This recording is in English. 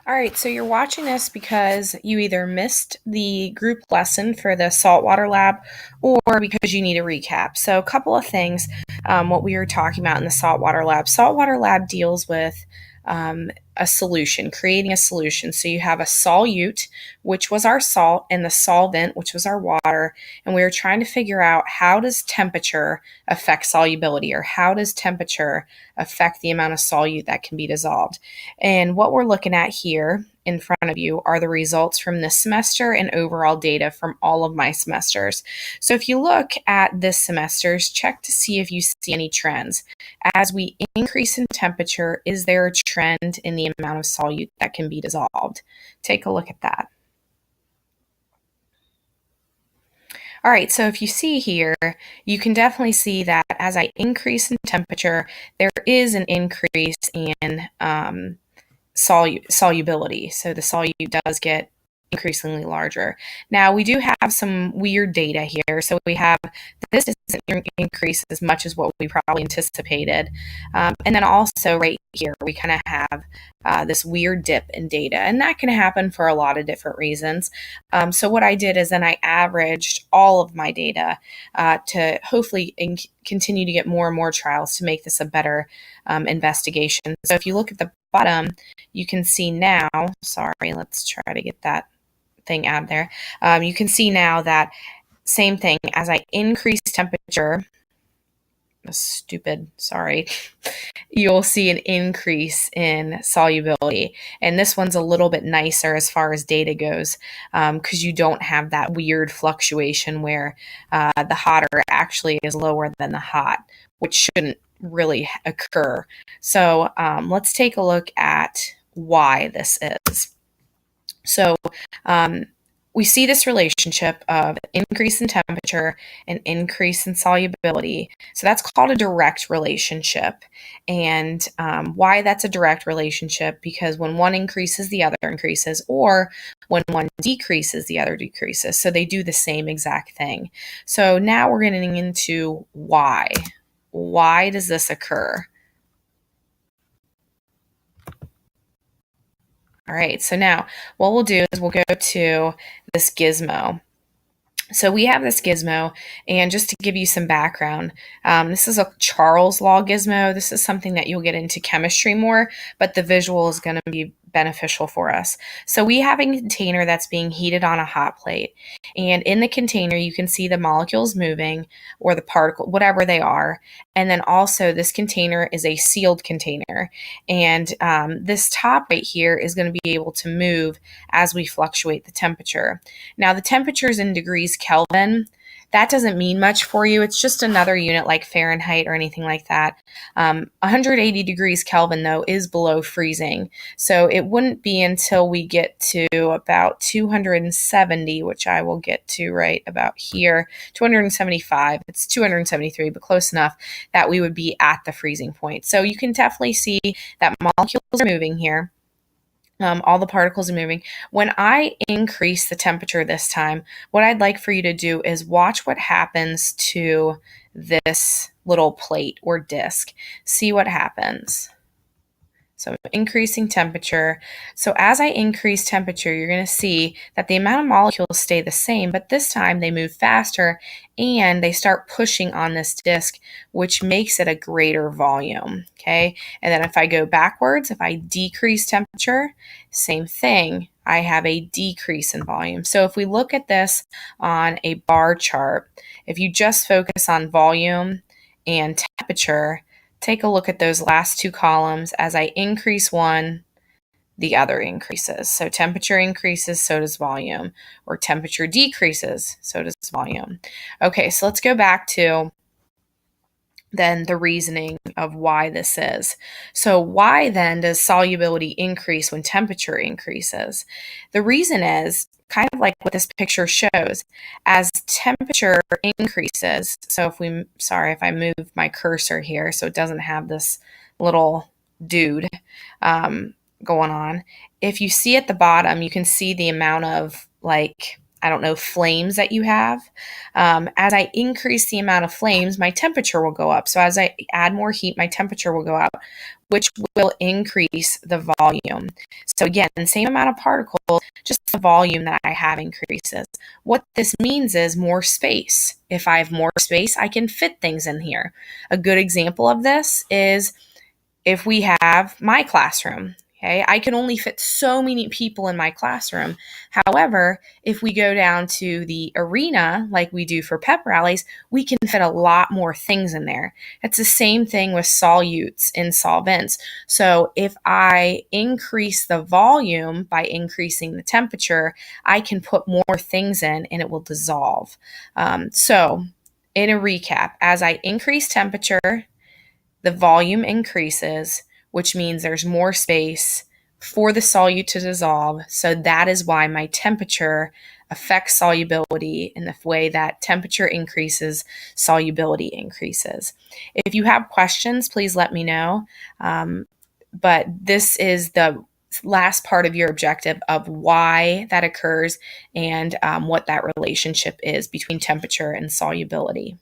All right, so you're watching this because you either missed the group lesson for the saltwater lab or because you need a recap. So, a couple of things what we were talking about in the saltwater lab. Saltwater lab deals with a solution, creating a solution. So, you have a solute, which was our salt, and the solvent, which was our water. And we were trying to figure out how does temperature affect solubility, or how does temperature affect the amount of solute that can be dissolved. And what we're looking at here in front of you are the results from this semester and overall data from all of my semesters. So if you look at this semester's, check to see if you see any trends. As we increase in temperature, is there a trend in the amount of solute that can be dissolved? Take a look at that. All right, so if you see here, you can definitely see that as I increase in temperature, there is an increase in solubility. So the solute does get increasingly larger. Now we do have some weird data here. So we have this doesn't increase as much as what we probably anticipated. And then also right here, we kind of have this weird dip in data. And that can happen for a lot of different reasons. So what I did is then I averaged all of my data to hopefully continue to get more and more trials to make this a better investigation. So if you look at the bottom, you can see now, sorry, let's try to get that thing out there. You can see now that same thing, as I increase temperature, sorry, you'll see an increase in solubility. And this one's a little bit nicer as far as data goes because you don't have that weird fluctuation where the hotter actually is lower than the hot, which shouldn't really occur. So let's take a look at why this is. So we see this relationship of increase in temperature and increase in solubility. So that's called a direct relationship. And why that's a direct relationship? Because when one increases, the other increases, or when one decreases, the other decreases. So they do the same exact thing. So now we're getting into why. Why does this occur? All right, so now what we'll do is we'll go to this gizmo. So we have this gizmo, and just to give you some background, this is a Charles Law gizmo. This is something that you'll get into chemistry more, but the visual is going to be beneficial for us. So we have a container that's being heated on a hot plate, and in the container you can see the molecules moving, or the particle, whatever they are. And then also this container is a sealed container, and this top right here is going to be able to move as we fluctuate the temperature. Now the temperature is in degrees Kelvin. That doesn't mean much for you. It's just another unit like Fahrenheit or anything like that. 180 degrees Kelvin, though, is below freezing. So it wouldn't be until we get to about 270, which I will get to right about here, 275. It's 273, but close enough that we would be at the freezing point. So you can definitely see that molecules are moving here. All the particles are moving. When I increase the temperature this time, what I'd like for you to do is watch what happens to this little plate or disc. See what happens. So increasing temperature. So as I increase temperature, you're going to see that the amount of molecules stay the same, but this time they move faster and they start pushing on this disk, which makes it a greater volume. Okay. And then if I go backwards, if I decrease temperature, same thing. I have a decrease in volume. So if we look at this on a bar chart, if you just focus on volume and temperature, take a look at those last two columns. As I increase one, the other increases. So temperature increases, so does volume. Or temperature decreases, so does volume. Okay, so let's go back to then the reasoning of why this is. So why then does solubility increase when temperature increases? The reason is kind of like what this picture shows. As temperature increases, so if I move my cursor here so it doesn't have this little dude going on. If you see at the bottom, you can see the amount of I don't know, flames that you have. As I increase the amount of flames, my temperature will go up. So as I add more heat, my temperature will go up, which will increase the volume. So again, same amount of particles, just the volume that I have increases. What this means is more space. If I have more space, I can fit things in here. A good example of this is if we have my classroom. Okay, I can only fit so many people in my classroom. However, if we go down to the arena, like we do for pep rallies, we can fit a lot more things in there. It's the same thing with solutes and solvents. So if I increase the volume by increasing the temperature, I can put more things in and it will dissolve. So in a recap, as I increase temperature, the volume increases, which means there's more space for the solute to dissolve. So that is why my temperature affects solubility in the way that temperature increases, solubility increases. If you have questions, please let me know. But this is the last part of your objective of why that occurs and what that relationship is between temperature and solubility.